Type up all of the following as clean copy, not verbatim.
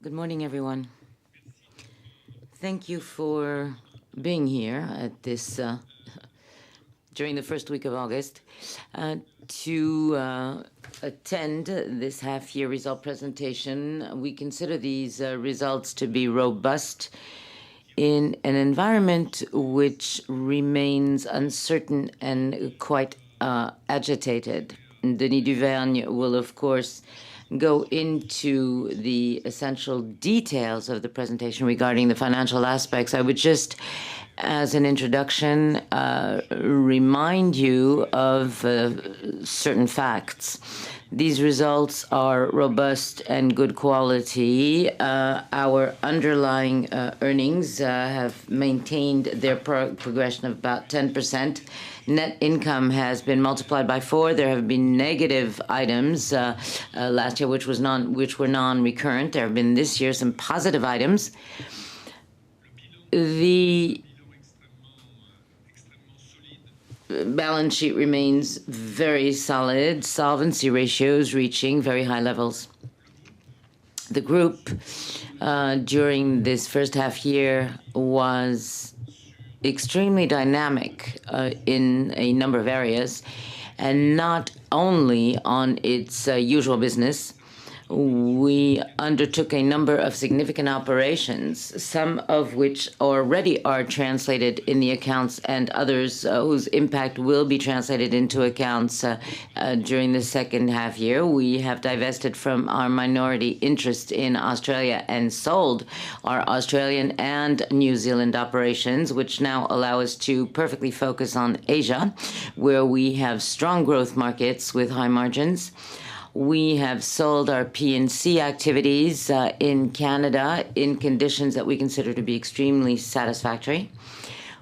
Good morning, everyone. Thank you for being here at this during the first week of August to attend this half-year result presentation. We consider these results to be robust in an environment which remains uncertain and quite agitated. Denis Duvergne will, of course, go into the essential details of the presentation regarding the financial aspects. I would just, as an introduction, remind you of certain facts. These results are robust and good quality. Our underlying earnings have maintained their progression of about 10%. Net income has been multiplied by 4. There have been negative items last year, which were non-recurrent. There have been this year some positive items. The balance sheet remains very solid, solvency ratios reaching very high levels. The group during this first half year was extremely dynamic in a number of areas, and not only on its usual business. We undertook a number of significant operations, some of which already are translated in the accounts, and others whose impact will be translated into accounts during the second half year. We have divested from our minority interest in Australia and sold our Australian and New Zealand operations, which now allow us to perfectly focus on Asia, where we have strong growth markets with high margins. We have sold our P&C activities in Canada in conditions that we consider to be extremely satisfactory.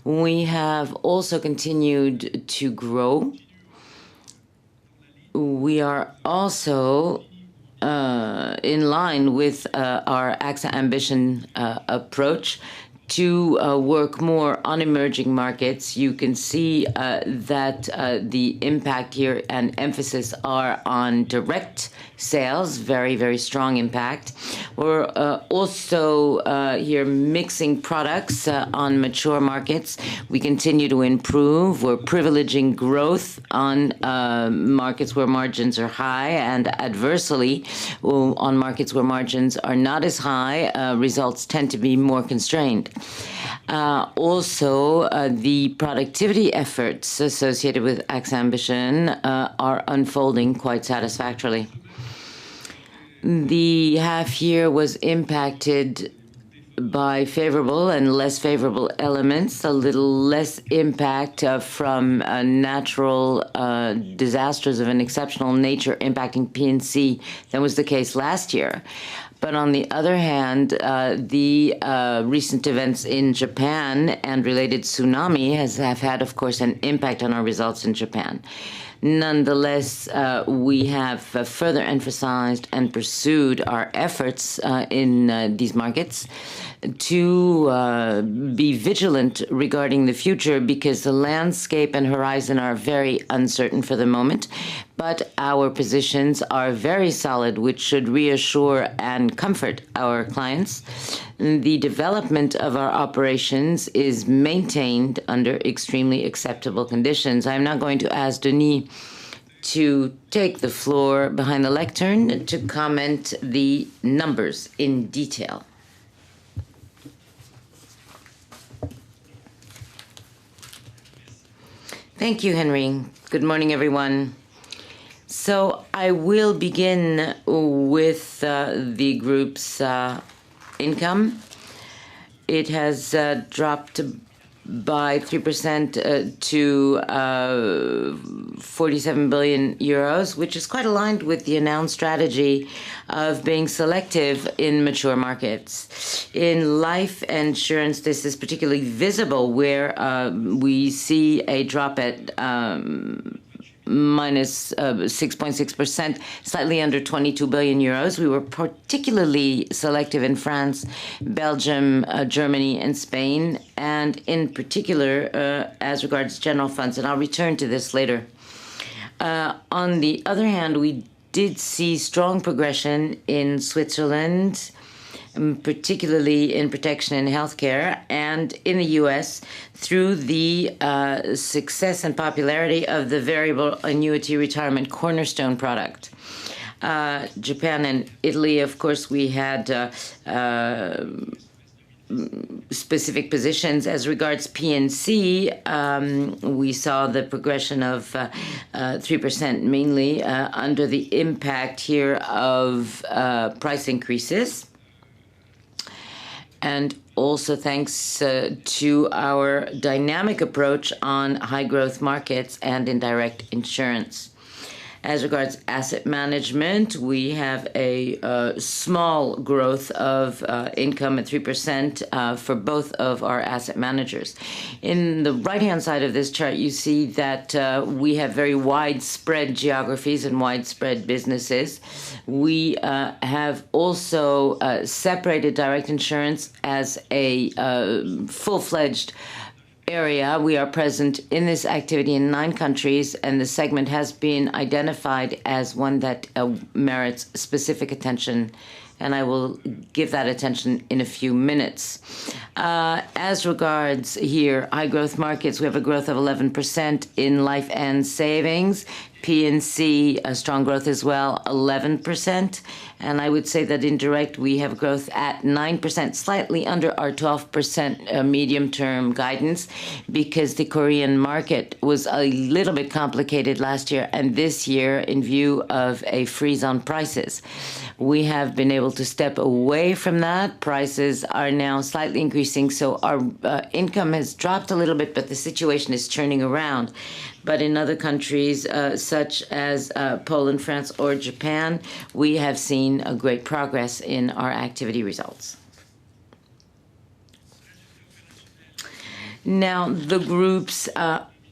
We have also continued to grow. We are also in line with our AXA Ambition approach to work more on emerging markets. You can see that the impact here and emphasis are on direct sales, very, very strong impact. We're also here mixing products on mature markets. We continue to improve. We're privileging growth on markets where margins are high, and adversely, on markets where margins are not as high, results tend to be more constrained. Also, the productivity efforts associated with AXA Ambition are unfolding quite satisfactorily. The half year was impacted by favorable and less favorable elements, a little less impact from natural disasters of an exceptional nature impacting P&C than was the case last year. But on the other hand, the recent events in Japan and related tsunami have had, of course, an impact on our results in Japan. Nonetheless, we have further emphasized and pursued our efforts in these markets to be vigilant regarding the future, because the landscape and horizon are very uncertain for the moment. But our positions are very solid, which should reassure and comfort our clients. The development of our operations is maintained under extremely acceptable conditions. I'm now going to ask Denis to take the floor behind the lectern to comment the numbers in detail. Thank you, Henry. Good morning, everyone. So I will begin with the group's income. It has dropped by 3% to 47 billion euros, which is quite aligned with the announced strategy of being selective in mature markets. In life insurance, this is particularly visible, where we see a drop at minus 6.6%, slightly under 22 billion euros. We were particularly selective in France, Belgium, Germany, and Spain, and in particular as regards general funds, and I'll return to this later. On the other hand, we did see strong progression in Switzerland, particularly in protection and healthcare, and in the U.S. through the success and popularity of the variable annuity retirement cornerstone product. Japan and Italy, of course, we had specific positions. As regards P&C, we saw the progression of 3%, mainly under the impact here of price increases, and also thanks to our dynamic approach on high growth markets and indirect insurance. As regards asset management, we have a small growth of income at 3% for both of our asset managers. In the right-hand side of this chart, you see that we have very widespread geographies and widespread businesses. We have also separated direct insurance as a full-fledged area. We are present in this activity in 9 countries, and the segment has been identified as one that merits specific attention, and I will give that attention in a few minutes. As regards here, high growth markets, we have a growth of 11% in life and savings. P&C, a strong growth as well, 11%. And I would say that in direct, we have growth at 9%, slightly under our 12% medium-term guidance, because the Korean market was a little bit complicated last year, and this year, in view of a freeze on prices, we have been able to step away from that. Prices are now slightly increasing, so our income has dropped a little bit, but the situation is turning around. But in other countries, such as Poland, France, or Japan, we have seen a great progress in our activity results. Now, the group's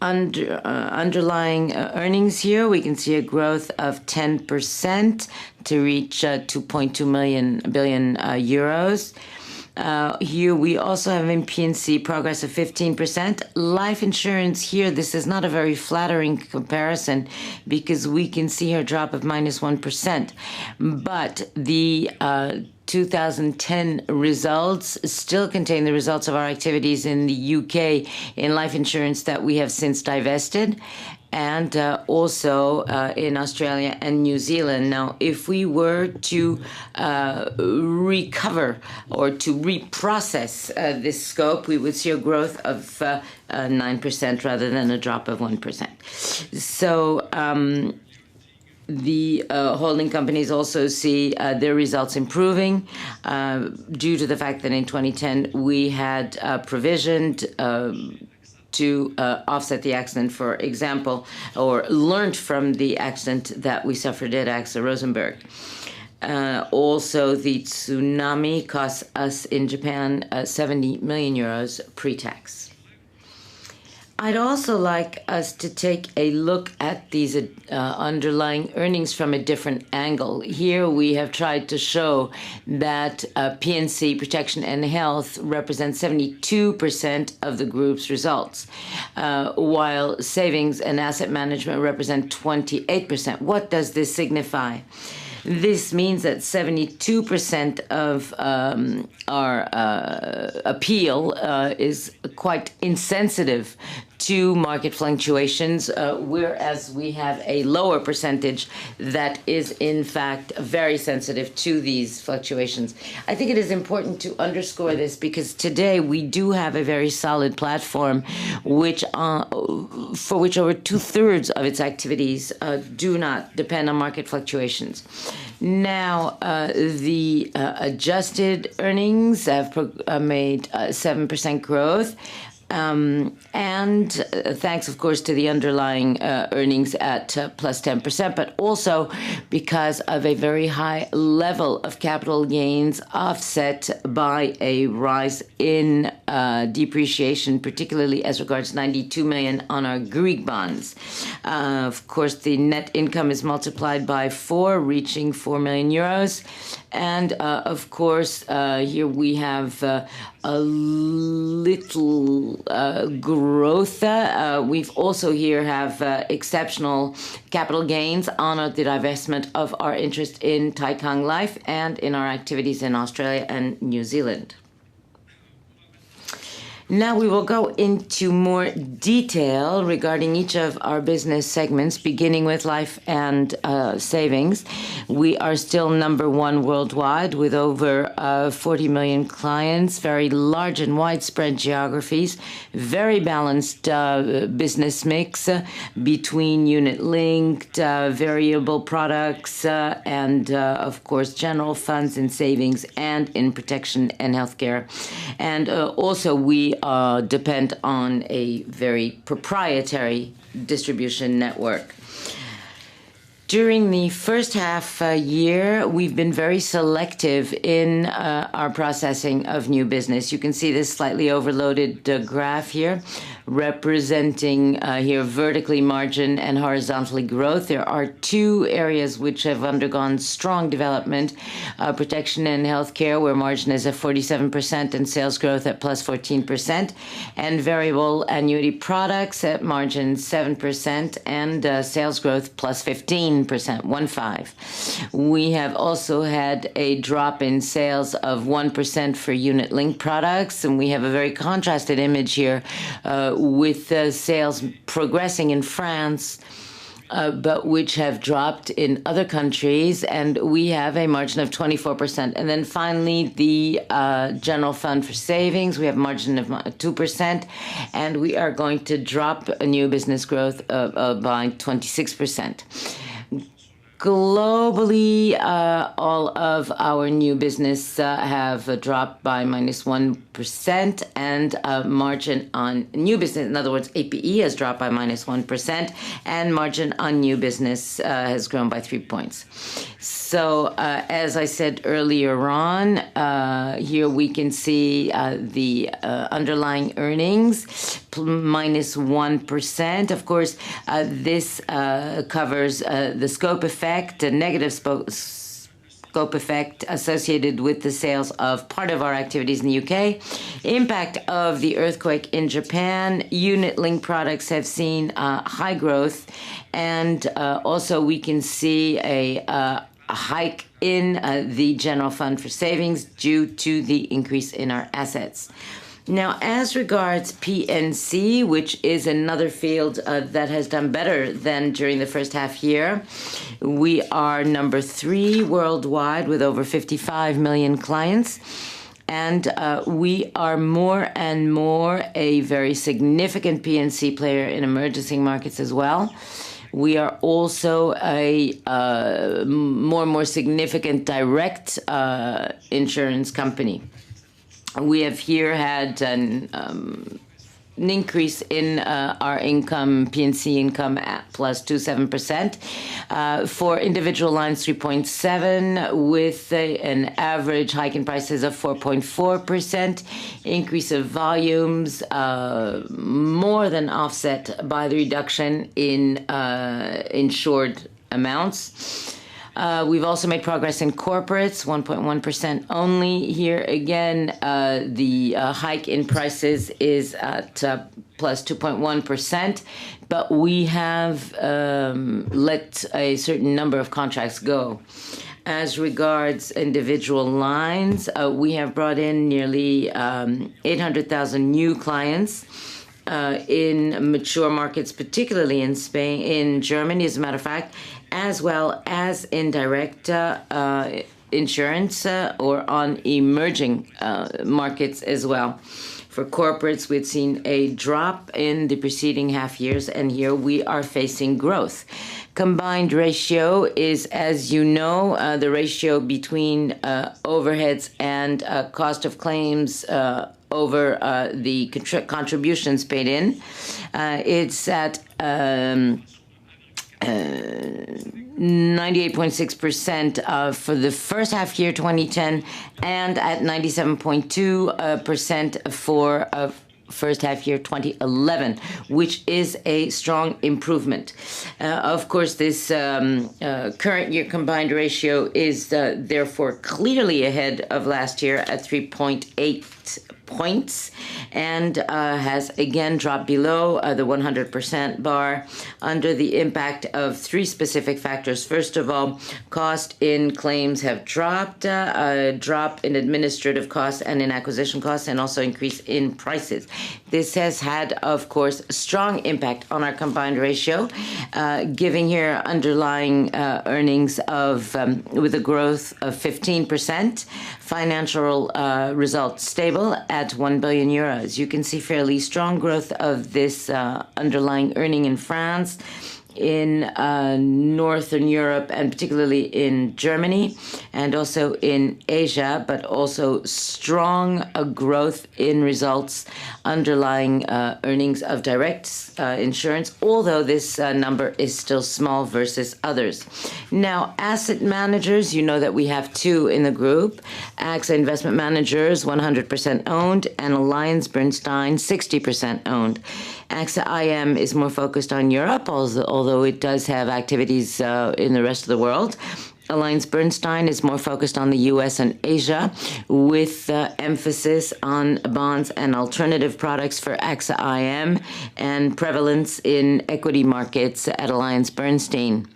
underlying earnings here, we can see a growth of 10% to reach 2.2 billion euros. Here we also have in P&C progress of 15%. Life insurance here, this is not a very flattering comparison because we can see here a drop of -1%. But the 2010 results still contain the results of our activities in the UK in life insurance that we have since divested, and also in Australia and New Zealand. Now, if we were to recover or to reprocess this scope, we would see a growth of 9% rather than a drop of 1%. So the holding companies also see their results improving due to the fact that in 2010 we had provisioned to offset the accident, for example, or learned from the accident that we suffered at AXA Rosenberg. Also, the tsunami cost us in Japan 70 million euros pre-tax. I'd also like us to take a look at these underlying earnings from a different angle. Here we have tried to show that P&C, protection and health, represents 72% of the group's results, while savings and asset management represent 28%. What does this signify? This means that 72% of our appeal is quite insensitive to market fluctuations, whereas we have a lower percentage that is in fact very sensitive to these fluctuations. I think it is important to underscore this because today we do have a very solid platform which for which over 2/3 of its activities do not depend on market fluctuations. Now, the adjusted earnings have made 7% growth. And thanks, of course, to the underlying earnings at plus 10%, but also because of a very high level of capital gains offset by a rise in depreciation, particularly as regards 92 million on our Greek bonds. Of course, the net income is multiplied by 4, reaching 4 million euros. And of course, here we have a little growth. We've also here have exceptional capital gains on the divestment of our interest in Taikang Life and in our activities in Australia and New Zealand. Now we will go into more detail regarding each of our business segments, beginning with life and savings. We are still number 1 worldwide with over 40 million clients, very large and widespread geographies, very balanced business mix between unit-linked, variable products, and of course general funds and savings and in protection and healthcare. And also we depend on a very proprietary distribution network. During the first half year, we've been very selective in our processing of new business. You can see this slightly overloaded graph here, representing here vertically margin and horizontally growth. There are 2 areas which have undergone strong development, protection and healthcare, where margin is at 47% and sales growth at plus 14%, and variable annuity products at margin 7% and sales growth plus 15%, 1.5. We have also had a drop in sales of 1% for unit-linked products, and we have a very contrasted image here with sales progressing in France, but which have dropped in other countries, and we have a margin of 24%. And then finally, the general fund for savings, we have a margin of 2%, and we are going to drop a new business growth by 26%. Globally, all of our new business have dropped by -1%, and margin on new business, in other words, APE has dropped by -1%, and margin on new business has grown by 3 points. So, as I said earlier on, here we can see the underlying earnings, -1%. Of course, this covers the scope effect, a negative scope effect associated with the sales of part of our activities in the UK, impact of the earthquake in Japan. Unit-linked products have seen high growth, and also we can see a hike in the general fund for savings due to the increase in our assets. Now, as regards P&C, which is another field that has done better than during the first half year, we are number 3 worldwide with over 55 million clients. And we are more and more a very significant P&C player in emerging markets as well. We are also a more and more significant direct insurance company. We have here had an increase in our income, P&C income at plus 2.7%. For individual lines, 3.7%, with an average hike in prices of 4.4%. Increase of volumes more than offset by the reduction in insured amounts. We've also made progress in corporates, 1.1% only. Here again, the hike in prices is at plus 2.1%, but we have let a certain number of contracts go. As regards individual lines, we have brought in nearly 800,000 new clients in mature markets, particularly in Spain, in Germany, as a matter of fact, as well as in direct insurance or on emerging markets as well. For corporates, we've seen a drop in the preceding half years, and here we are facing growth. Combined ratio is, as you know, the ratio between overheads and cost of claims over the contributions paid in. It's at 98.6% for the first half year 2010 and at 97.2% for first half year 2011, which is a strong improvement. Of course, this current year combined ratio is therefore clearly ahead of last year at 3.8 points and has again dropped below the 100% bar under the impact of three specific factors. First of all, cost in claims have dropped, a drop in administrative costs and in acquisition costs, and also increase in prices. This has had, of course, strong impact on our combined ratio, giving here underlying earnings of with a growth of 15%, financial results stable at 1 billion euros. You can see fairly strong growth of this underlying earning in France, in Northern Europe, and particularly in Germany, and also in Asia, but also strong growth in results underlying earnings of direct insurance, although this number is still small versus others. Now, asset managers, you know that we have two in the group: AXA Investment Managers, 100% owned, and AllianceBernstein, 60% owned. AXA IM is more focused on Europe, although it does have activities in the rest of the world. AllianceBernstein is more focused on the US and Asia, with emphasis on bonds and alternative products for AXA IM and prevalence in equity markets at AllianceBernstein,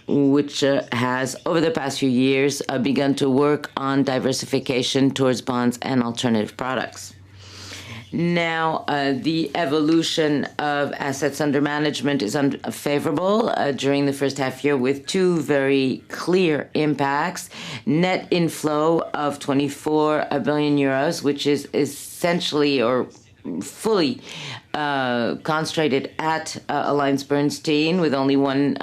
which has, over the past few years, begun to work on diversification towards bonds and alternative products. Now, the evolution of assets under management is favorable during the first half year, with two very clear impacts. Net inflow of 24 billion euros, which is essentially or fully concentrated at AllianceBernstein, with only 1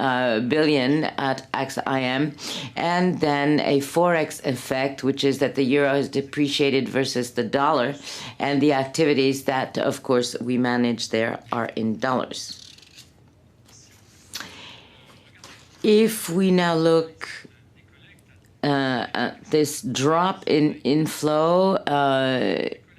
billion at AXA IM, and then a forex effect, which is that the euro has depreciated versus the dollar, and the activities that, of course, we manage there are in dollars. If we now look at this drop in inflow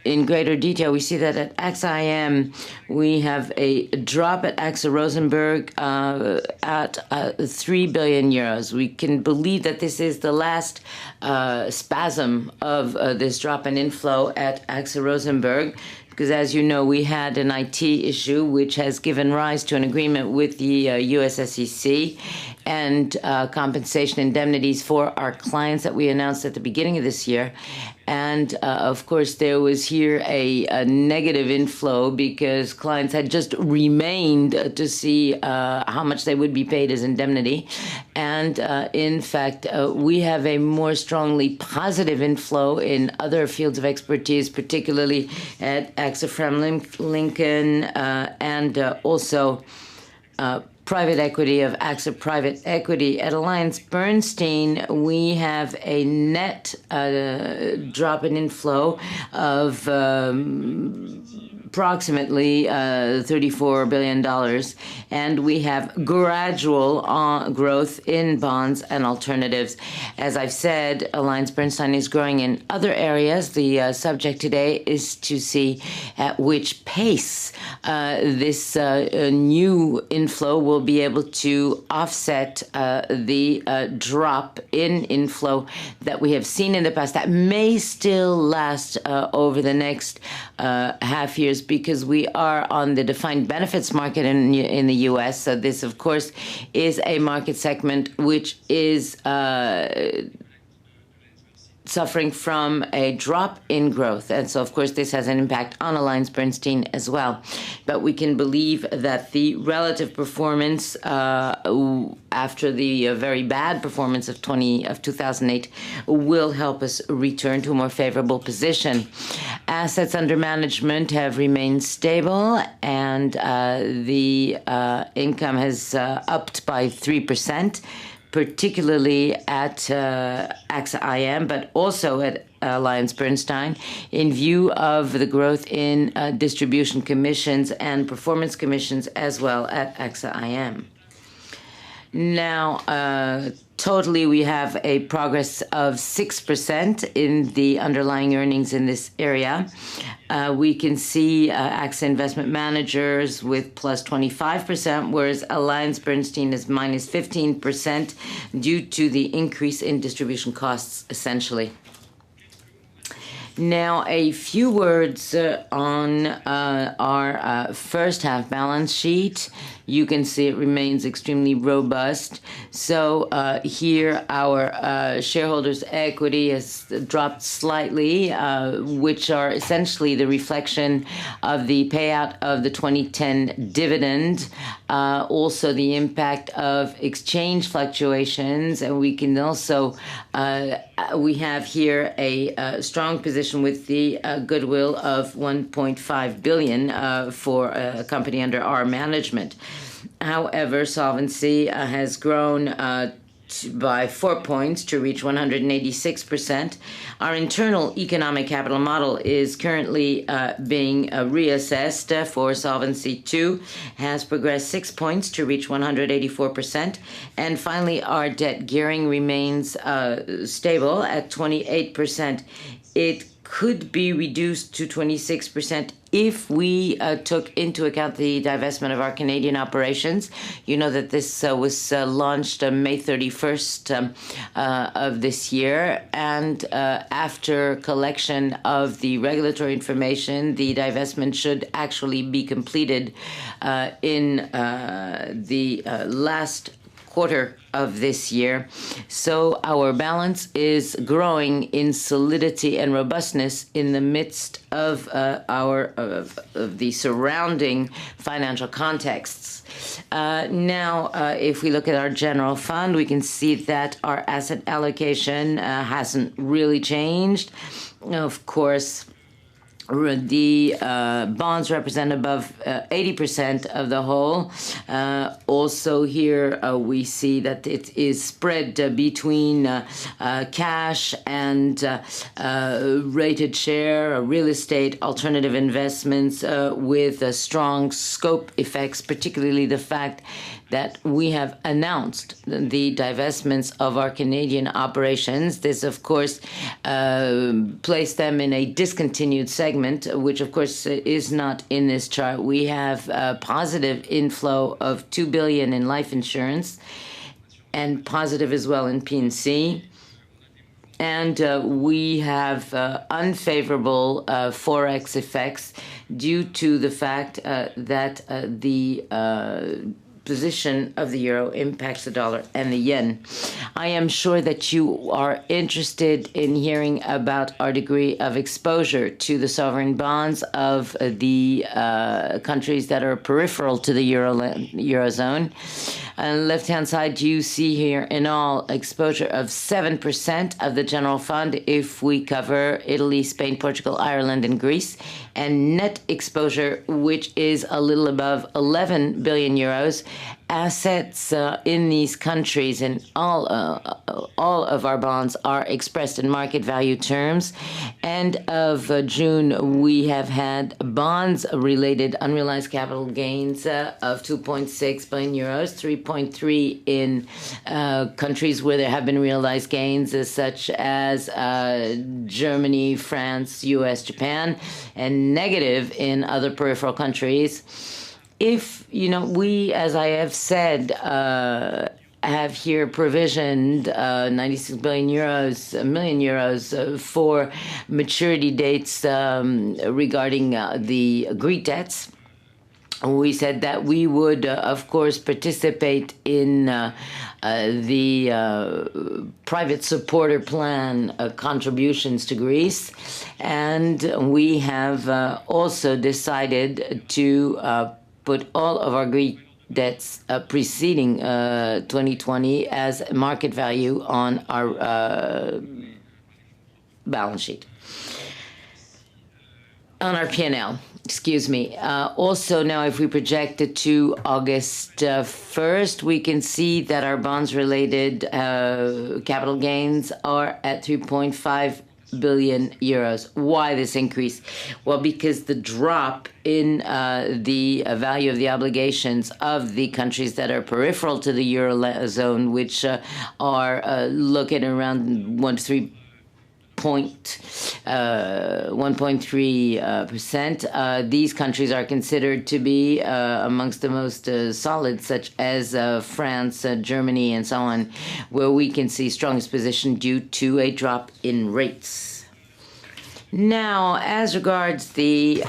in greater detail, we see that at AXA IM, we have a drop at AXA Rosenberg at 3 billion euros. We can believe that this is the last spasm of this drop in inflow at AXA Rosenberg, because, as you know, we had an IT issue which has given rise to an agreement with the US SEC and compensation indemnities for our clients that we announced at the beginning of this year. And, of course, there was here a negative inflow because clients had just remained to see how much they would be paid as indemnity. And, in fact, we have a more strongly positive inflow in other fields of expertise, particularly at AXA Lincoln and also private equity of AXA Private Equity. At AllianceBernstein, we have a net drop in inflow of approximately $34 billion, and we have gradual growth in bonds and alternatives. As I've said, AllianceBernstein is growing in other areas. The subject today is to see at which pace this new inflow will be able to offset the drop in inflow that we have seen in the past. That may still last over the next half years, because we are on the defined benefits market in the US. So this, of course, is a market segment which is suffering from a drop in growth. And so, of course, this has an impact on AllianceBernstein as well. But we can believe that the relative performance after the very bad performance of 2008 will help us return to a more favorable position. Assets under management have remained stable, and the income has upped by 3%. Particularly at AXA IM, but also at AllianceBernstein, in view of the growth in distribution commissions and performance commissions as well at AXA IM. Now, totally, we have a progress of 6% in the underlying earnings in this area. We can see AXA Investment Managers with plus 25%, whereas AllianceBernstein is minus 15% due to the increase in distribution costs, essentially. Now, a few words on our first half balance sheet. You can see it remains extremely robust. So here our shareholders' equity has dropped slightly, which are essentially the reflection of the payout of the 2010 dividend, also the impact of exchange fluctuations, and we can also we have here a strong position with the goodwill of 1.5 billion for a company under our management. However, solvency has grown by 4 points to reach 186%. Our internal economic capital model is currently being reassessed for Solvency II, has progressed 6 points to reach 184%. And finally, our debt gearing remains stable at 28%. It could be reduced to 26% if we took into account the divestment of our Canadian operations. You know that this was launched May 31st of this year, and after collection of the regulatory information, the divestment should actually be completed in the last quarter of this year. So our balance is growing in solidity and robustness in the midst of the surrounding financial contexts. Now, if we look at our general fund, we can see that our asset allocation hasn't really changed. Of course, the bonds represent above 80% of the whole. Also here we see that it is spread between cash and rated share, real estate, alternative investments with strong scope effects, particularly the fact that we have announced the divestments of our Canadian operations. This, of course, placed them in a discontinued segment, which, of course, is not in this chart. We have a positive inflow of 2 billion in life insurance and positive as well in P&C. And we have unfavorable forex effects due to the fact that the position of the euro impacts the dollar and the yen. I am sure that you are interested in hearing about our degree of exposure to the sovereign bonds of the countries that are peripheral to the eurozone. On the left-hand side, you see here in all exposure of 7% of the general fund if we cover Italy, Spain, Portugal, Ireland, and Greece, and net exposure, which is a little above 11 billion euros. Assets in these countries and all of our bonds are expressed in market value terms. End of June, we have had bonds-related unrealized capital gains of 2.6 billion euros, 3.3 in countries where there have been realized gains, such as Germany, France, U.S., Japan, and negative in other peripheral countries. If, we, as I have said, have here provisioned 96 billion euros for maturity dates regarding the Greek debts. We said that we would, of course, participate in the private supporter plan contributions to Greece. And we have also decided to put all of our Greek debts preceding 2020 as market value on our balance sheet, on our P&L. Excuse me. Also, now if we project it to August 1st, we can see that our bonds-related capital gains are at 3.5 billion euros. Why this increase? Well, because the drop in the value of the obligations of the countries that are peripheral to the Eurozone, which are looking around 1.3%. These countries are considered to be amongst the most solid, such as France, Germany, and so on, where we can see strongest position due to a drop in rates. Now, as regards the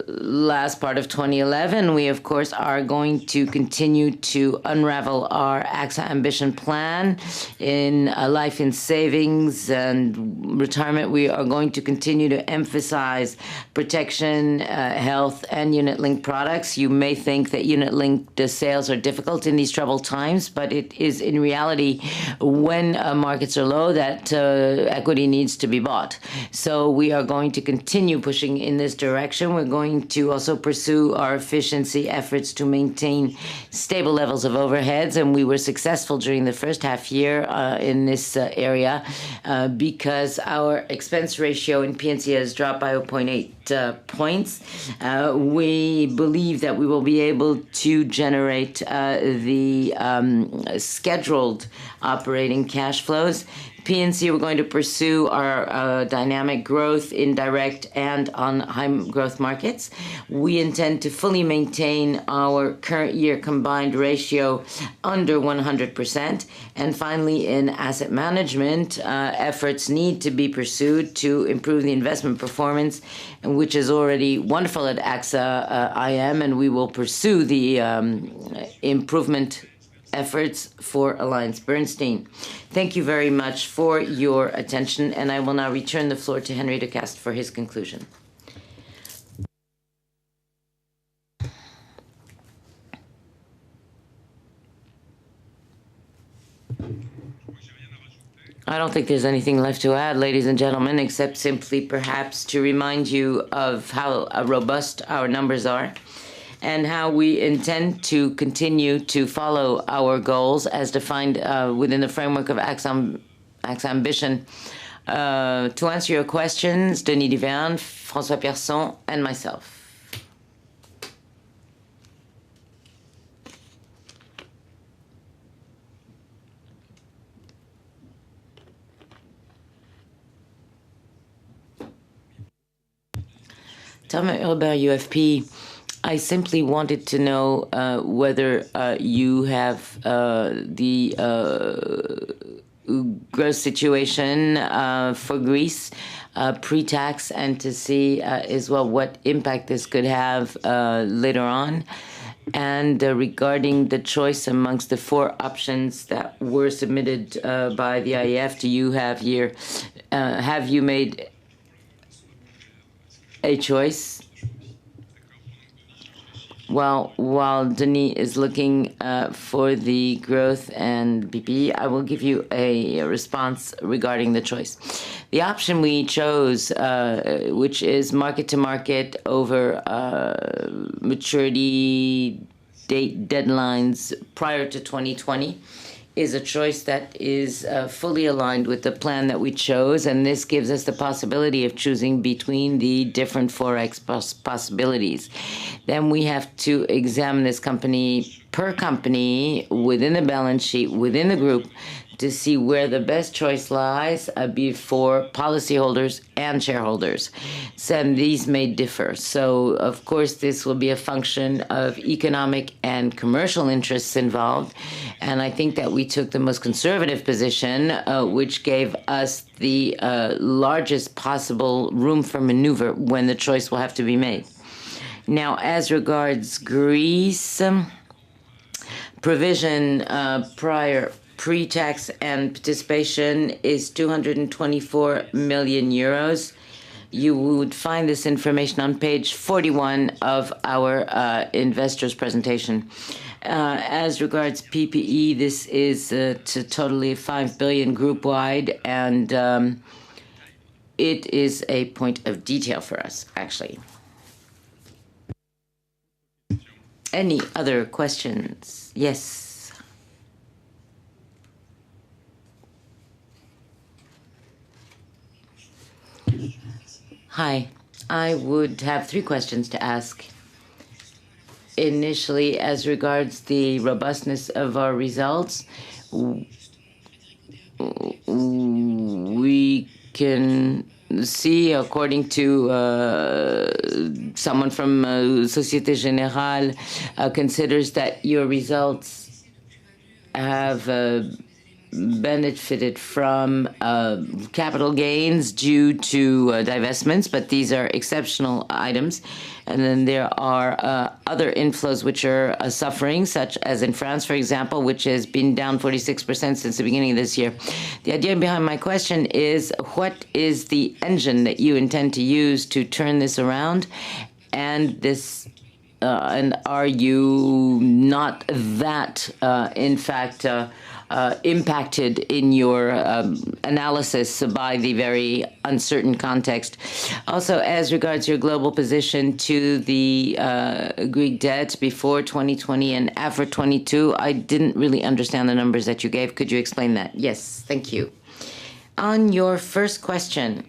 last part of 2011, we, of course, are going to continue to unravel our AXA Ambition plan in life and savings and retirement. We are going to continue to emphasize protection, health, and unit-linked products. You may think that unit-linked sales are difficult in these troubled times, but it is in reality when markets are low that equity needs to be bought. So we are going to continue pushing in this direction. We're going to also pursue our efficiency efforts to maintain stable levels of overheads, and we were successful during the first half year in this area because our expense ratio in P&C has dropped by 0.8 points. We believe that we will be able to generate the scheduled operating cash flows. P&C, we're going to pursue our dynamic growth in direct and on high growth markets. We intend to fully maintain our current year combined ratio under 100%. And finally, in asset management, efforts need to be pursued to improve the investment performance, which is already wonderful at AXA IM, and we will pursue the improvement efforts for Alliance Bernstein. Thank you very much for your attention, and I will now return the floor to Henry de Cast for his conclusion. I don't think there's anything left to add, ladies and gentlemen, except simply perhaps to remind you of how robust our numbers are and how we intend to continue to follow our goals as defined within the framework of AXA Ambition. To answer your questions, Denis Duverne, François Pierson, and myself. Thomas Hubert, UFP. I simply wanted to know whether you have the gross situation for Greece pre-tax, and to see as well what impact this could have later on. And regarding the choice amongst the four options that were submitted by the IEF, do you have here, have you made a choice? Well, while Denis is looking for the growth and BP, I will give you a response regarding the choice. The option we chose, which is market-to-market over maturity date deadlines prior to 2020, is a choice that is fully aligned with the plan that we chose, and this gives us the possibility of choosing between the different Forex possibilities. Then we have to examine this company per company within the balance sheet, within the group, to see where the best choice lies before policyholders and shareholders. So these may differ. So, of course, this will be a function of economic and commercial interests involved. And I think that we took the most conservative position, which gave us the largest possible room for maneuver when the choice will have to be made. Now, as regards Greece, provision prior pre-tax and participation is 224 million euros. You would find this information on page 41 of our investors presentation. As regards PPE, this is to totally 5 billion group-wide, and it is a point of detail for us, actually. Any other questions? Yes. Hi. I would have three questions to ask. Initially, as regards the robustness of our results, we can see, according to someone from Société Générale, considers that your results have benefited from capital gains due to divestments, but these are exceptional items. And then there are other inflows which are suffering, such as in France, for example, which has been down 46% since the beginning of this year. The idea behind my question is, what is the engine that you intend to use to turn this around? And are you not that, in fact, impacted in your analysis by the very uncertain context? Also, as regards your global position to the Greek debt before 2020 and after 22, I didn't really understand the numbers that you gave. Could you explain that? Yes, thank you. On your first question,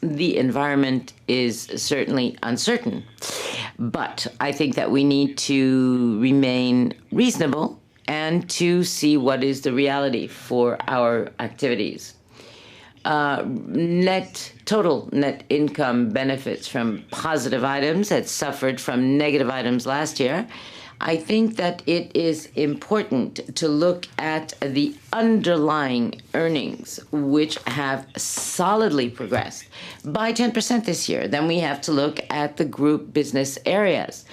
the environment is certainly uncertain, but I think that we need to remain reasonable and to see what is the reality for our activities. Total net income benefits from positive items that suffered from negative items last year. I think that it is important to look at the underlying earnings, which have solidly progressed by 10% this year. Then we have to look at the group business areas.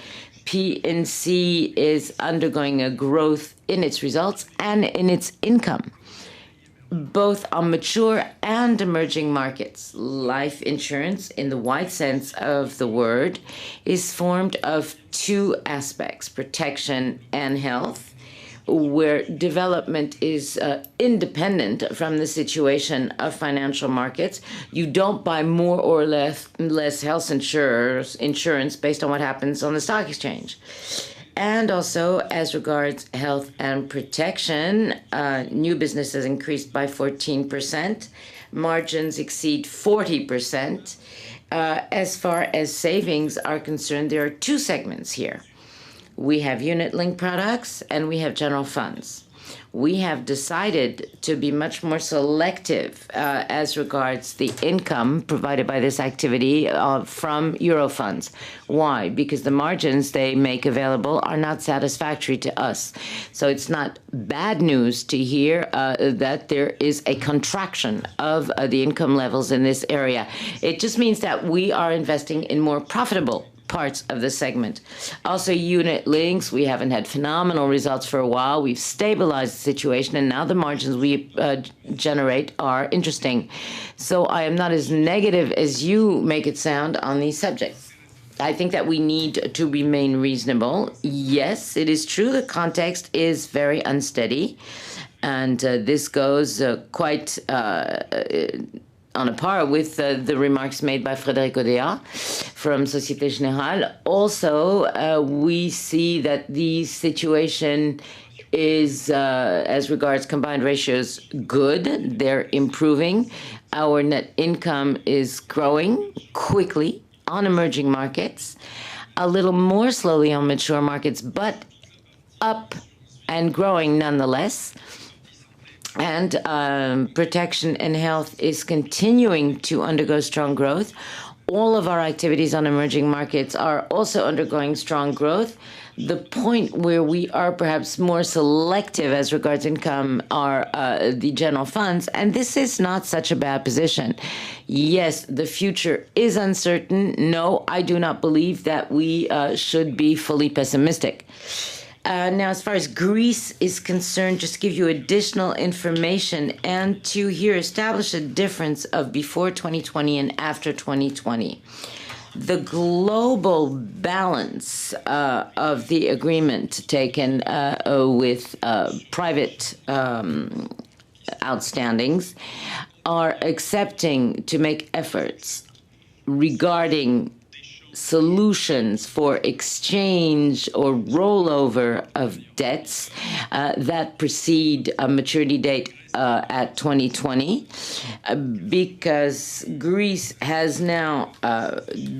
P&C is undergoing a growth in its results and in its income, both on mature and emerging markets. Life insurance, in the wide sense of the word, is formed of two aspects, protection and health, where development is independent from the situation of financial markets. You don't buy more or less health insurance based on what happens on the stock exchange. And also, as regards health and protection, new business has increased by 14%. Margins exceed 40%. As far as savings are concerned, there are two segments here. We have unit-linked products and we have general funds. We have decided to be much more selective as regards the income provided by this activity from Euro funds. Why? Because the margins they make available are not satisfactory to us. So it's not bad news to hear that there is a contraction of the income levels in this area. It just means that we are investing in more profitable parts of the segment. Also, unit links, we haven't had phenomenal results for a while. We've stabilized the situation, and now the margins we generate are interesting. So I am not as negative as you make it sound on these subjects. I think that we need to remain reasonable. Yes, it is true the context is very unsteady, and this goes quite on a par with the remarks made by Frédéric Oudéa from Société Générale. Also, we see that the situation is, as regards combined ratios, good. They're improving. Our net income is growing quickly on emerging markets, a little more slowly on mature markets, but up and growing nonetheless. And protection and health is continuing to undergo strong growth. All of our activities on emerging markets are also undergoing strong growth. The point where we are perhaps more selective as regards income are the general funds, and this is not such a bad position. Yes, the future is uncertain. No, I do not believe that we should be fully pessimistic. Now, as far as Greece is concerned, just to give you additional information and to here establish a difference of before 2020 and after 2020. The global balance of the agreement taken with private outstandings are accepting to make efforts regarding solutions for exchange or rollover of debts that precede a maturity date at 2020 because Greece has now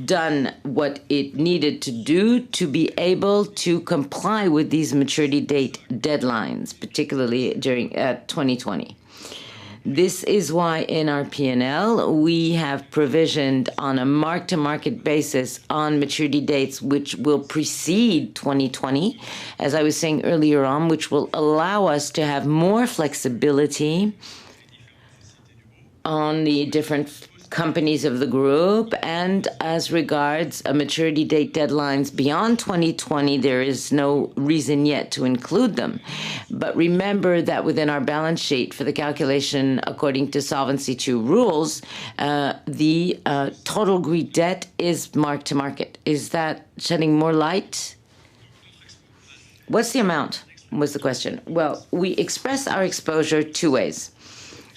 done what it needed to do to be able to comply with these maturity date deadlines, particularly during 2020. This is why in our P&L we have provisioned on a mark-to-market basis on maturity dates which will precede 2020, as I was saying earlier on, which will allow us to have more flexibility on the different companies of the group. And as regards maturity date deadlines beyond 2020, there is no reason yet to include them. But remember that within our balance sheet for the calculation according to Solvency II rules, the total Greek debt is marked to market. Is that shedding more light? What's the amount, was the question. Well, we express our exposure two ways.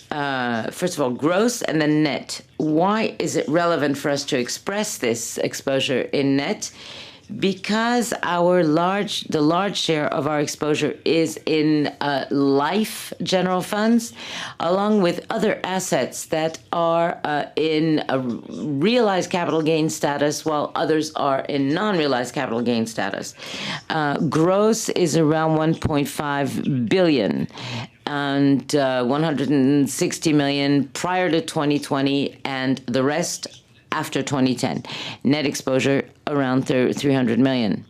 First of all, gross and then net. Why is it relevant for us to express this exposure in net? Because the large share of our exposure is in life general funds, along with other assets that are in a realized capital gain status, while others are in non-realized capital gain status. Gross is around 1.5 billion. And 160 million prior to 2020, and the rest after 2010. Net exposure around 300 million.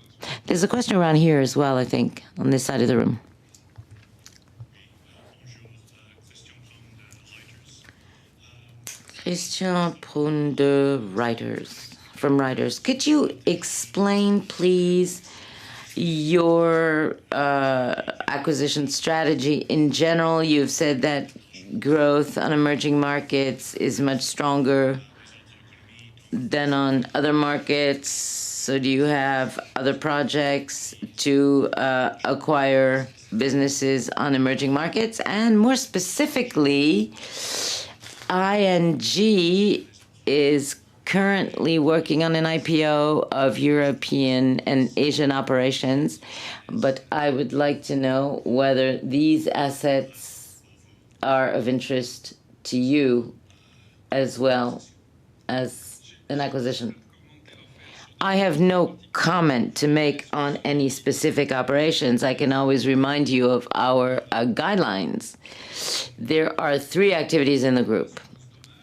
There's a question around here as well, I think, on this side of the room. Christian Prun from Reuters. Could you explain, please, your acquisition strategy in general? You've said that growth on emerging markets is much stronger than on other markets. So do you have other projects to acquire businesses on emerging markets? And more specifically, ING is currently working on an IPO of European and Asian operations, but I would like to know whether these assets are of interest to you as well as an acquisition. I have no comment to make on any specific operations. I can always remind you of our guidelines. There are three activities in the group.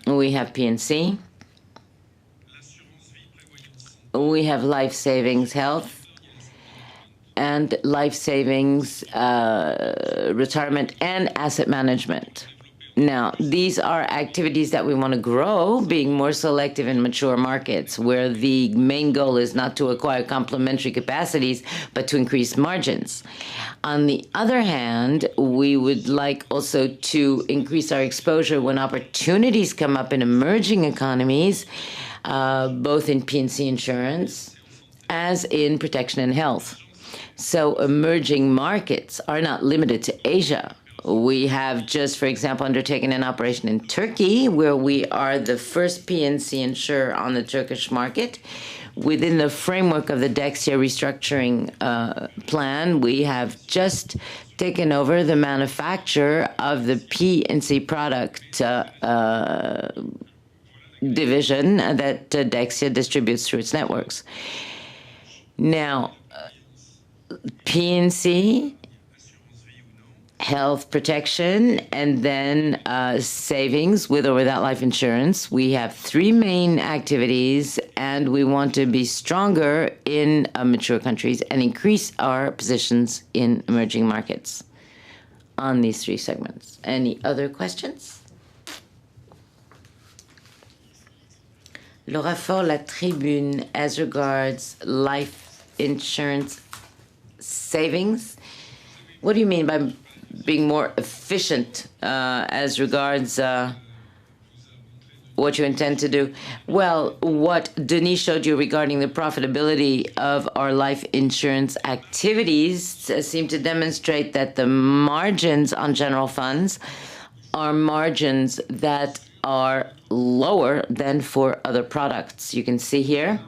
We have P&C, we have life savings health, and life savings retirement and asset management. Now, these are activities that we want to grow, being more selective in mature markets, where the main goal is not to acquire complementary capacities, but to increase margins. On the other hand, we would like also to increase our exposure when opportunities come up in emerging economies, both in P&C insurance as in protection and health. So emerging markets are not limited to Asia. We have just, for example, undertaken an operation in Turkey, where we are the first P&C insurer on the Turkish market. Within the framework of the Dexia restructuring plan, we have just taken over the manufacture of the P&C product division that Dexia distributes through its networks. Now, P&C, health protection, and then savings with or without life insurance. We have three main activities, and we want to be stronger in mature countries and increase our positions in emerging markets on these three segments. Any other questions? Laura Faure, La Tribune, as regards life insurance savings. What do you mean by being more efficient as regards what you intend to do? Well, what Denis showed you regarding the profitability of our life insurance activities seem to demonstrate that the margins on general funds are margins that are lower than for other products. You can see here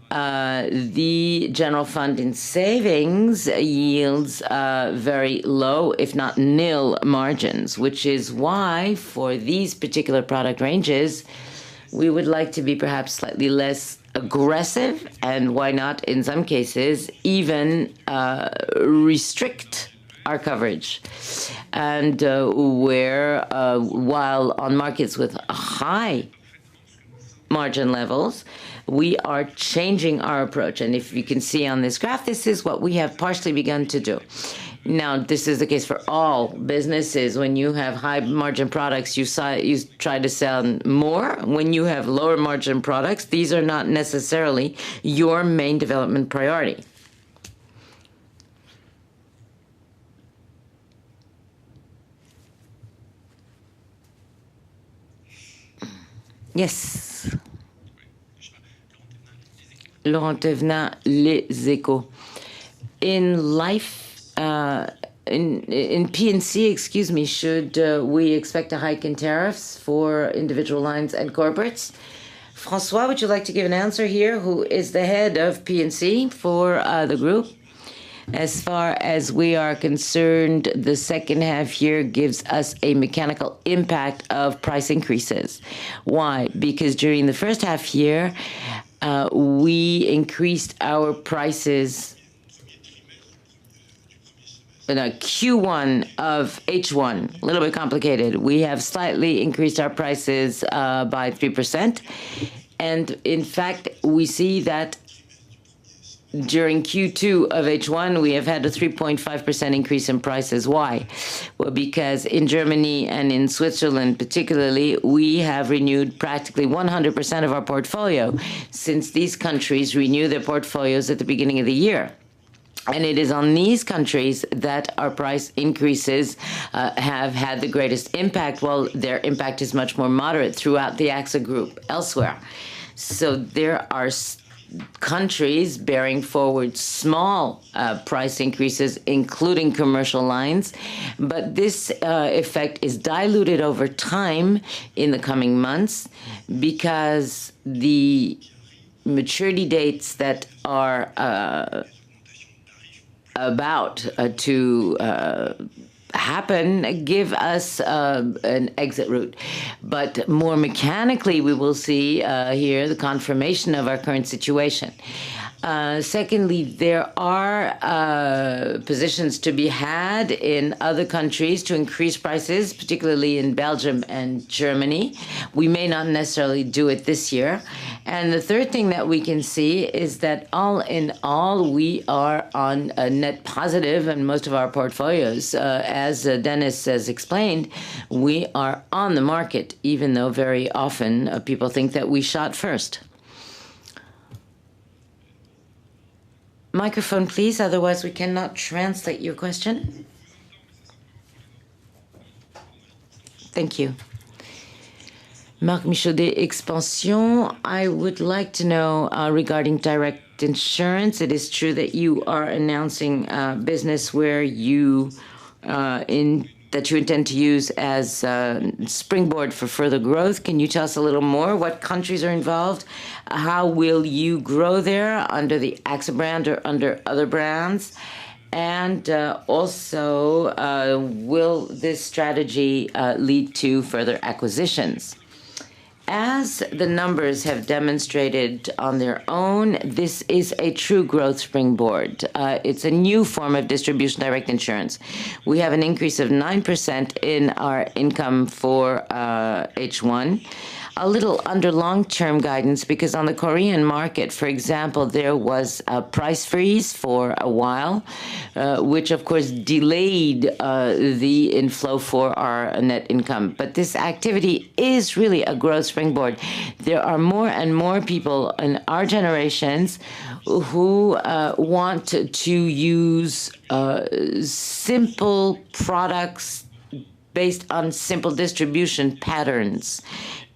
the general fund in savings yields very low, if not nil, margins, which is why for these particular product ranges, we would like to be perhaps slightly less aggressive, and why not, in some cases, even restrict our coverage. And where, while on markets with high margin levels, we are changing our approach. And if you can see on this graph, this is what we have partially begun to do. Now, this is the case for all businesses. When you have high margin products, you try to sell more. When you have lower margin products, these are not necessarily your main development priority. Yes. Laurent Thévenin, Les Échos. In life, in P&C, excuse me, should we expect a hike in tariffs for individual lines and corporates? François, would you like to give an answer here? Who is the head of P&C for the group? As far as we are concerned, the second half year gives us a mechanical impact of price increases. Why? Because during the first half year, we increased our prices in a Q1 of H1, a little bit complicated. We have slightly increased our prices by 3%. And in fact, we see that during Q2 of H1, we have had a 3.5% increase in prices. Why? Well, because in Germany and in Switzerland particularly, we have renewed practically 100% of our portfolio, since these countries renew their portfolios at the beginning of the year. And it is on these countries that our price increases have had the greatest impact, while their impact is much more moderate throughout the AXA group elsewhere. So there are countries bearing forward small price increases, including commercial lines, but this effect is diluted over time in the coming months, because the maturity dates that are about to happen give us an exit route. But more mechanically, we will see here the confirmation of our current situation. Secondly, there are positions to be had in other countries to increase prices, particularly in Belgium and Germany. We may not necessarily do it this year. And the third thing that we can see is that all in all, we are on a net positive in most of our portfolios. As Dennis has explained, we are on the market, even though very often people think that we shot first. Microphone, please, otherwise we cannot translate your question. Thank you. Marc Michaudet, Expansion. I would like to know regarding direct insurance. It is true that you are announcing business where you that you intend to use as a springboard for further growth. Can you tell us a little more? What countries are involved? How will you grow there, under the AXA brand or under other brands? And also, will this strategy lead to further acquisitions? As the numbers have demonstrated on their own, this is a true growth springboard. It's a new form of distribution direct insurance. We have an increase of 9% in our income for H1. A little under long-term guidance, because on the Korean market, for example, there was a price freeze for a while, which of course delayed the inflow for our net income. But this activity is really a growth springboard. There are more and more people in our generations who want to use simple products based on simple distribution patterns.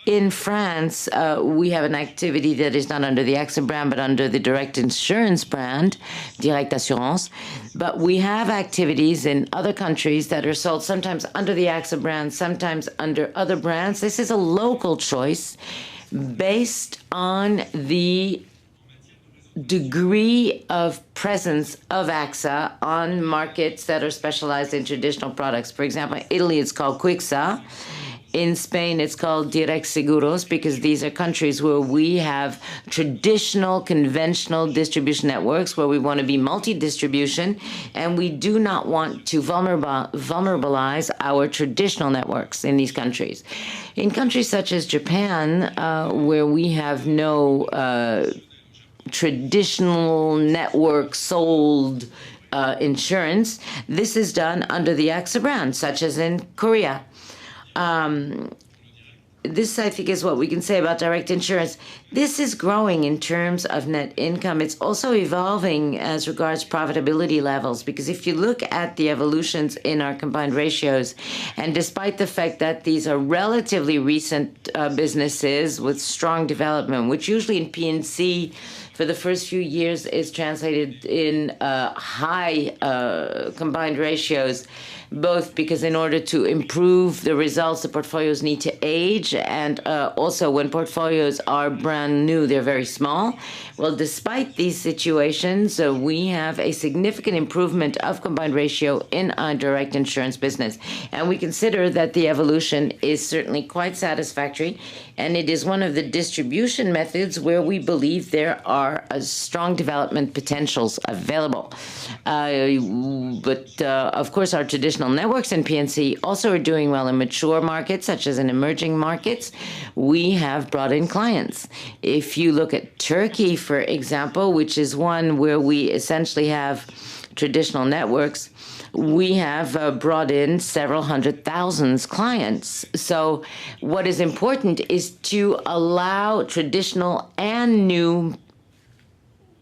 In France, we have an activity that is not under the AXA brand, but under the direct insurance brand, Direct Assurance. But we have activities in other countries that are sold sometimes under the AXA brand, sometimes under other brands. This is a local choice based on the degree of presence of AXA on markets that are specialized in traditional products. For example, in Italy, it's called Quixa. In Spain, it's called Direct Seguros, because these are countries where we have traditional, conventional distribution networks, where we want to be multi-distribution, and we do not want to vulnerabilize our traditional networks in these countries. In countries such as Japan, where we have no traditional network sold insurance, this is done under the AXA brand, such as in Korea. This, I think, is what we can say about direct insurance. This is growing in terms of net income. It's also evolving as regards profitability levels, because if you look at the evolutions in our combined ratios, and despite the fact that these are relatively recent businesses with strong development, which usually in P&C for the first few years is translated in high combined ratios, both because in order to improve the results, the portfolios need to age, and also when portfolios are brand new, they're very small. Well, despite these situations, we have a significant improvement of combined ratio in our direct insurance business. And we consider that the evolution is certainly quite satisfactory, and it is one of the distribution methods where we believe there are strong development potentials available. But of course, our traditional networks in P&C also are doing well in mature markets, such as in emerging markets. We have brought in clients. If you look at Turkey, for example, which is one where we essentially have traditional networks, we have brought in several hundred thousand clients. So what is important is to allow traditional and new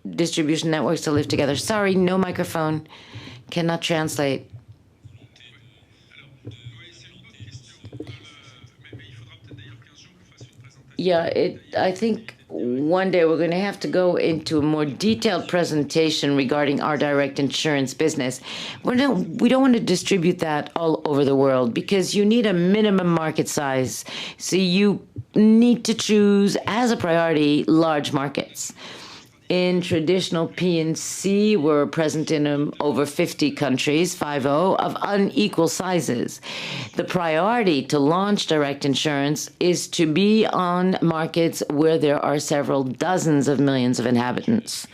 distribution networks to live together. Sorry, no microphone. Cannot translate. Yeah, I think one day we're going to have to go into a more detailed presentation regarding our direct insurance business. We don't want to distribute that all over the world, because you need a minimum market size. So you need to choose as a priority large markets. In traditional P&C, we're present in over 50 countries, 50, of unequal sizes. The priority to launch direct insurance is to be on markets where there are several dozens of millions of inhabitants.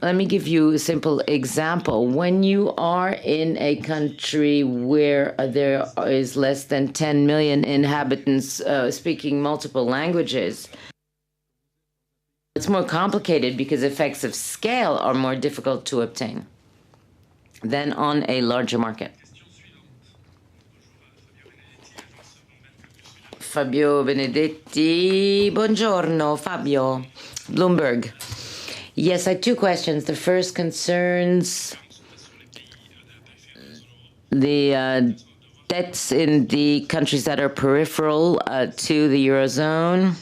Let me give you a simple example. When you are in a country where there is less than 10 million inhabitants speaking multiple languages, it's more complicated because effects of scale are more difficult to obtain than on a larger market. Fabio Benedetti. Buongiorno, Fabio. Bloomberg. Yes, I have two questions. The first concerns the debts in the countries that are peripheral to the Eurozone.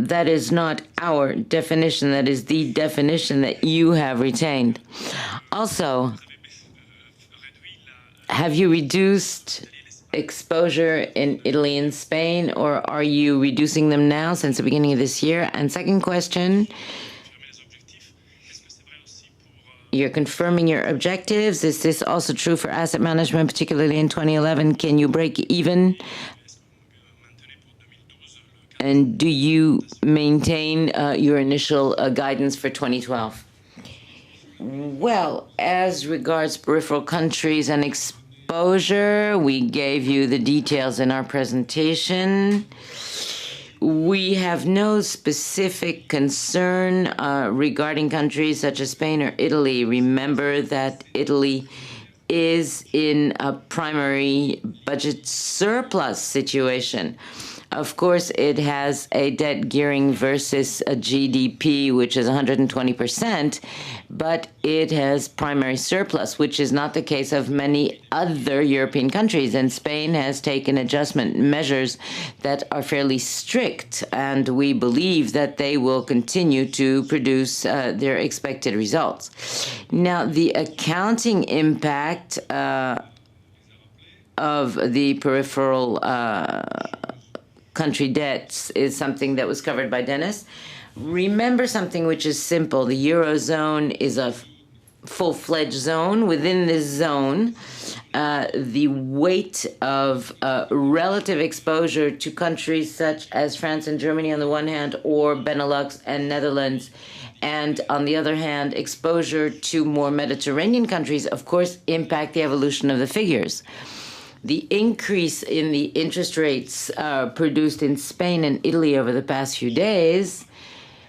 That is not our definition. That is the definition that you have retained. Also, have you reduced exposure in Italy and Spain, or are you reducing them now since the beginning of this year? And second question, you're confirming your objectives. Is this also true for asset management, particularly in 2011? Can you break even? And do you maintain your initial guidance for 2012? Well, as regards peripheral countries and exposure, we gave you the details in our presentation. We have no specific concern regarding countries such as Spain or Italy. Remember that Italy is in a primary budget surplus situation. Of course, it has a debt gearing versus a GDP, which is 120%, but it has primary surplus, which is not the case of many other European countries. And Spain has taken adjustment measures that are fairly strict, and we believe that they will continue to produce their expected results. Now, the accounting impact of the peripheral country debts is something that was covered by Dennis. Remember something which is simple. The Eurozone is a full-fledged zone. Within this zone, the weight of relative exposure to countries such as France and Germany on the one hand, or Benelux and Netherlands, and on the other hand, exposure to more Mediterranean countries, of course, impact the evolution of the figures. The increase in the interest rates produced in Spain and Italy over the past few days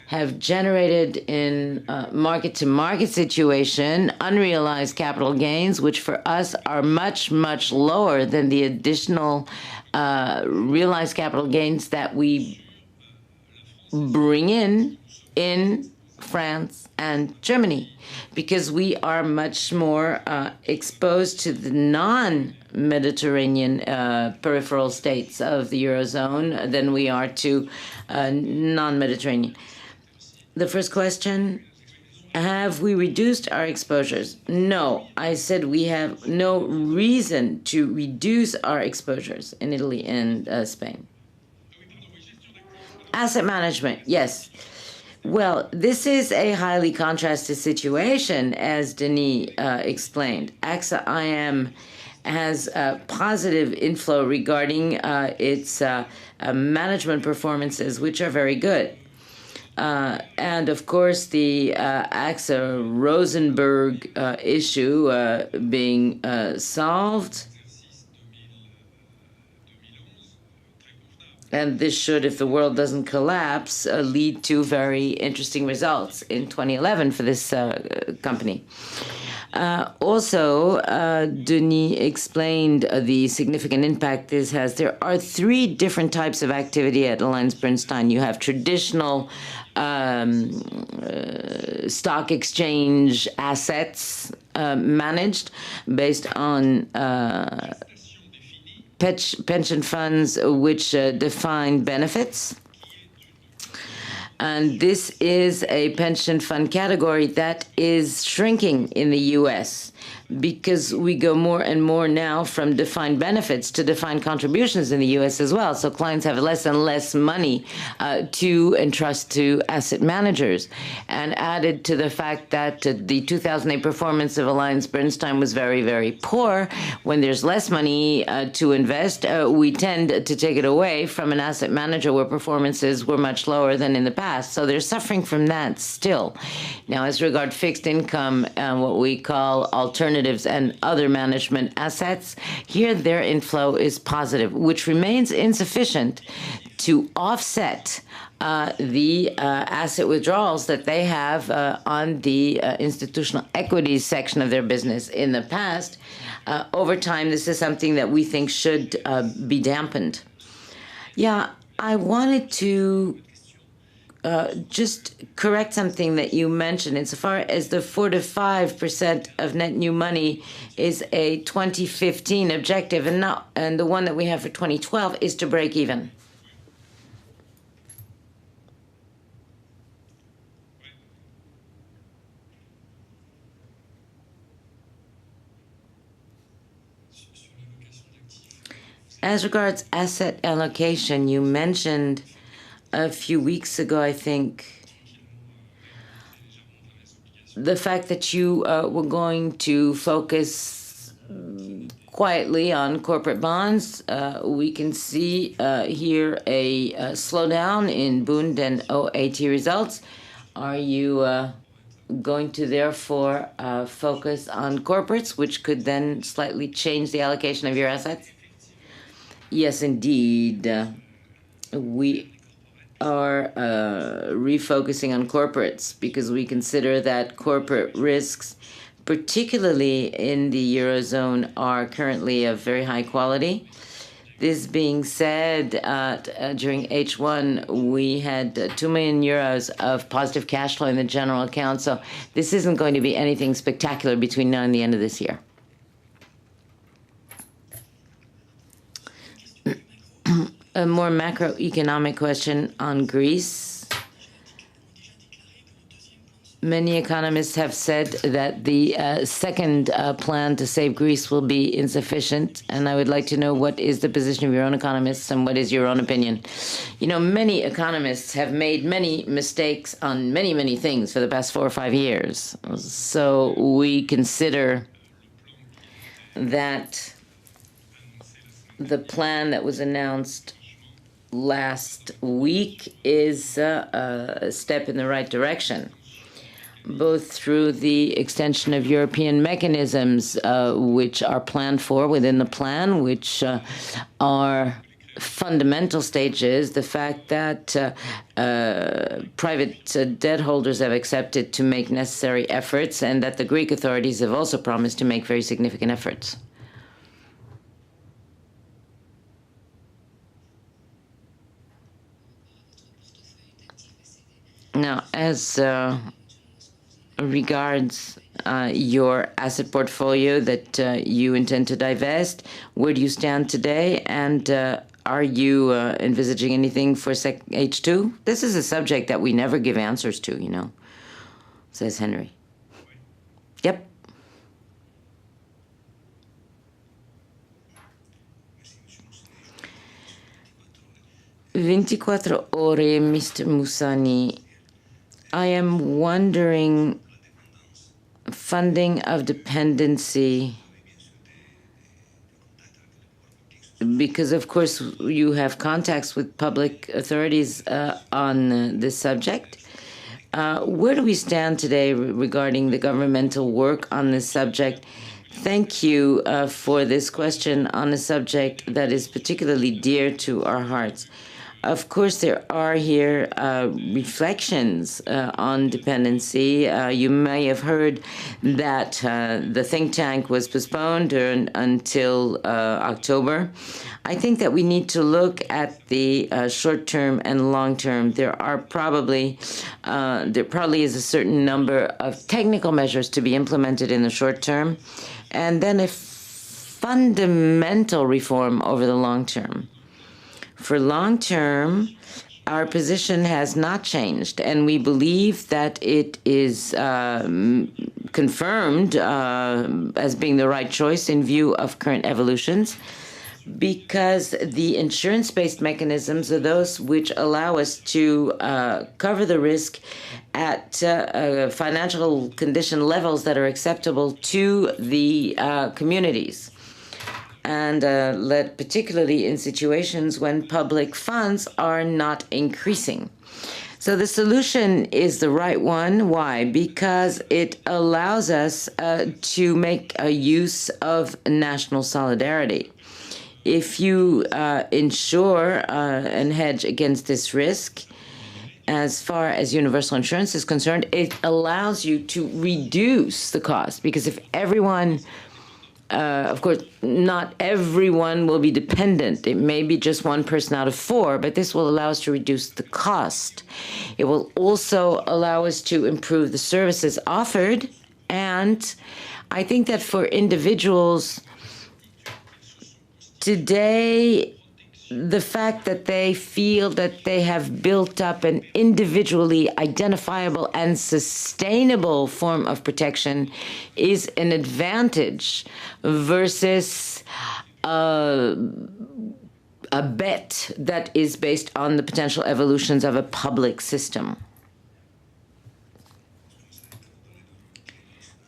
have generated in market-to-market situation unrealized capital gains, which for us are much, much lower than the additional realized capital gains that we bring in France and Germany, because we are much more exposed to the non-Mediterranean peripheral states of the Eurozone than we are to non-Mediterranean. The first question, have we reduced our exposures? No, I said we have no reason to reduce our exposures in Italy and Spain. Asset management, yes. Well, this is a highly contrasted situation, as Denis explained. AXA IM has a positive inflow regarding its management performances, which are very good. And of course, the AXA Rosenberg issue being solved. And this should, if the world doesn't collapse, lead to very interesting results in 2011 for this company. Also, Denis explained the significant impact this has. There are three different types of activity at AllianceBernstein. You have traditional stock exchange assets managed based on pension funds which define benefits. And this is a pension fund category that is shrinking in the U.S. because we go more and more now from defined benefits to defined contributions in the U.S. as well. So clients have less and less money to entrust to asset managers. And added to the fact that the 2008 performance of AllianceBernstein was very, very poor, when there's less money to invest, we tend to take it away from an asset manager where performances were much lower than in the past. So they're suffering from that still. Now, as regard fixed income and what we call alternatives and other management assets, here their inflow is positive, which remains insufficient to offset the asset withdrawals that they have on the institutional equities section of their business in the past. Over time, this is something that we think should be dampened. Yeah, I wanted to just correct something that you mentioned. Insofar as the 4 to 5% of net new money is a 2015 objective, and the one that we have for 2012 is to break even. As regards asset allocation, you mentioned a few weeks ago, I think, the fact that you were going to focus quietly on corporate bonds. We can see here a slowdown in Bund and OAT results. Are you going to therefore focus on corporates, which could then slightly change the allocation of your assets? Yes, indeed. We are refocusing on corporates because we consider that corporate risks, particularly in the Eurozone, are currently of very high quality. This being said, during H1, we had 2 million euros of positive cash flow in the general account, so this isn't going to be anything spectacular between now and the end of this year. A more macroeconomic question on Greece. Many economists have said that the second plan to save Greece will be insufficient, and I would like to know what is the position of your own economists and what is your own opinion. You know, many economists have made many mistakes on many, many things for the past 4 or 5 years. So we consider that the plan that was announced last week is a step in the right direction, both through the extension of European mechanisms, which are planned for within the plan, which are fundamental stages, the fact that private debt holders have accepted to make necessary efforts, and that the Greek authorities have also promised to make very significant efforts. Now, as regards your asset portfolio that you intend to divest, where do you stand today? And are you envisaging anything for H2? This is a subject that we never give answers to, you know, says Henry. Yep. 24 ore, Mr. Musani. I am wondering, funding of dependency, because of course you have contacts with public authorities on this subject. Where do we stand today regarding the governmental work on this subject? Thank you for this question on a subject that is particularly dear to our hearts. Of course, there are here reflections on dependency. You may have heard that the think tank was postponed until October. I think that we need to look at the short term and long term. There probably is a certain number of technical measures to be implemented in the short term, and then a fundamental reform over the long term. For long term, our position has not changed, and we believe that it is confirmed as being the right choice in view of current evolutions, because the insurance-based mechanisms are those which allow us to cover the risk at financial condition levels that are acceptable to the communities. And particularly in situations when public funds are not increasing. So the solution is the right one. Why? Because it allows us to make a use of national solidarity. If you insure and hedge against this risk, as far as universal insurance is concerned, it allows you to reduce the cost, because if everyone of course, not everyone will be dependent. It may be just one person out of 4, but this will allow us to reduce the cost. It will also allow us to improve the services offered. And I think that for individuals today, the fact that they feel that they have built up an individually identifiable and sustainable form of protection is an advantage versus a bet that is based on the potential evolutions of a public system.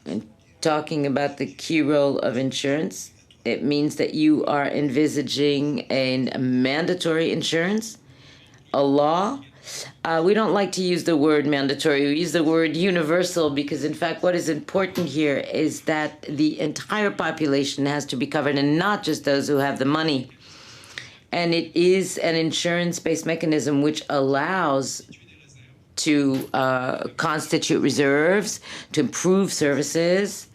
And talking about the key role of insurance, it means that you are envisaging a mandatory insurance, a law. We don't like to use the word mandatory. We use the word universal because, in fact, what is important here is that the entire population has to be covered and not just those who have the money. And it is an insurance-based mechanism which allows to constitute reserves, to improve services,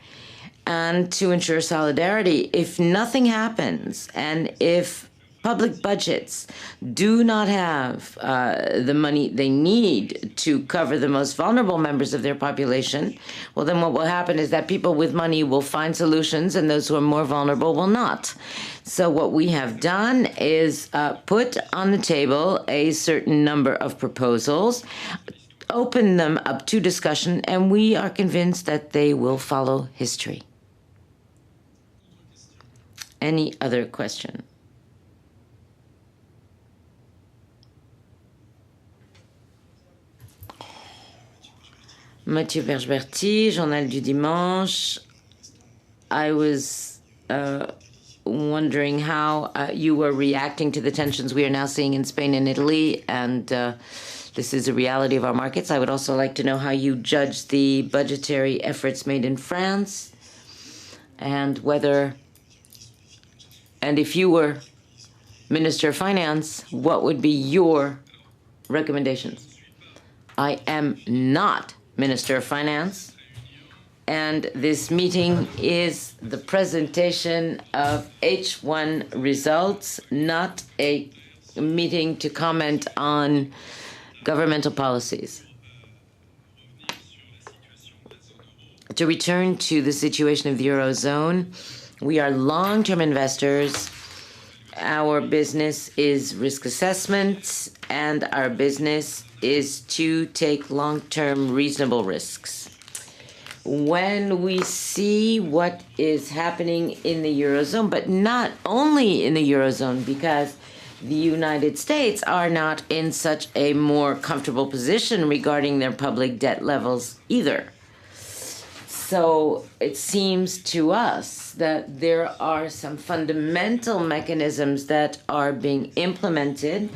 and to ensure solidarity. If nothing happens, and if public budgets do not have the money they need to cover the most vulnerable members of their population, well, then what will happen is that people with money will find solutions, and those who are more vulnerable will not. So what we have done is put on the table a certain number of proposals open them up to discussion, and we are convinced that they will follow history. Any other question? Mathieu Bergerti, Journal du Dimanche. I was wondering how you were reacting to the tensions we are now seeing in Spain and Italy, and this is a reality of our markets. I would also like to know how you judge the budgetary efforts made in France, and if you were Minister of Finance, what would be your recommendations? I am not Minister of Finance, and this meeting is the presentation of H1 results, not a meeting to comment on governmental policies. To return to the situation of the Eurozone, we are long-term investors. Our business is risk assessment, and our business is to take long-term reasonable risks. When we see what is happening in the Eurozone, but not only in the Eurozone, because the United States are not in such a more comfortable position regarding their public debt levels either. So it seems to us that there are some fundamental mechanisms that are being implemented.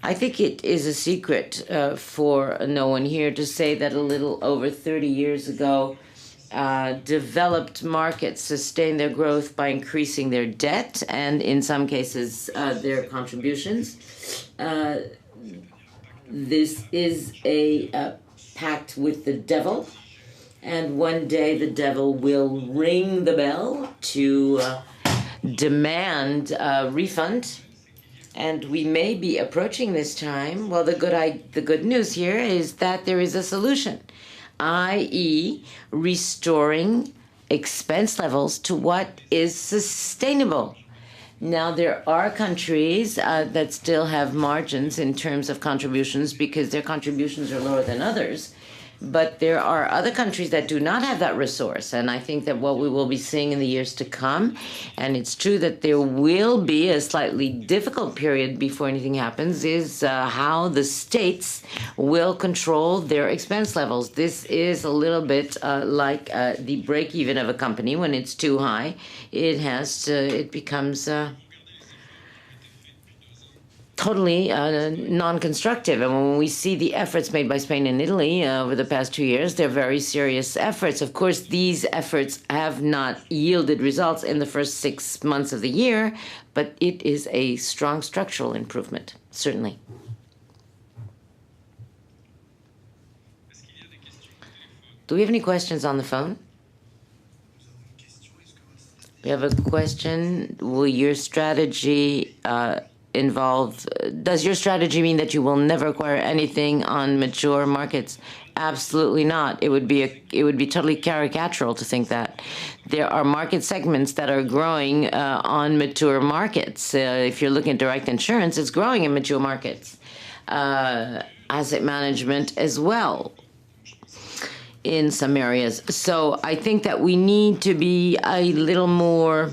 I think it is a secret for no one here to say that a little over 30 years ago, developed markets sustained their growth by increasing their debt and, in some cases, their contributions. This is a pact with the devil. And one day the devil will ring the bell to demand a refund. And we may be approaching this time. Well, the good news here is that there is a solution, i.e. restoring expense levels to what is sustainable. Now, there are countries that still have margins in terms of contributions because their contributions are lower than others. But there are other countries that do not have that resource. And I think that what we will be seeing in the years to come, and it's true that there will be a slightly difficult period before anything happens, is how the states will control their expense levels. This is a little bit like the break-even of a company. When it's too high, it becomes totally non-constructive. And when we see the efforts made by Spain and Italy over the past 2 years, they're very serious efforts. Of course, these efforts have not yielded results in the first 6 months of the year, but it is a strong structural improvement, certainly. Do we have any questions on the phone? We have a question. Will your strategy does your strategy mean that you will never acquire anything on mature markets? Absolutely not. It would be totally caricatural to think that. There are market segments that are growing on mature markets. If you're looking at direct insurance, it's growing in mature markets. Asset management as well in some areas. So I think that we need to be a little more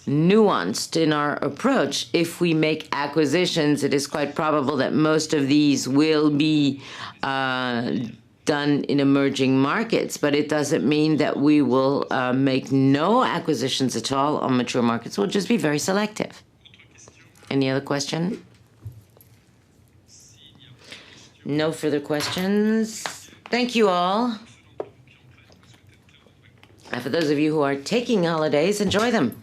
nuanced in our approach. If we make acquisitions, it is quite probable that most of these will be done in emerging markets, but it doesn't mean that we will make no acquisitions at all on mature markets. We'll just be very selective. Any other question? No further questions. Thank you all. And for those of you who are taking holidays, enjoy them.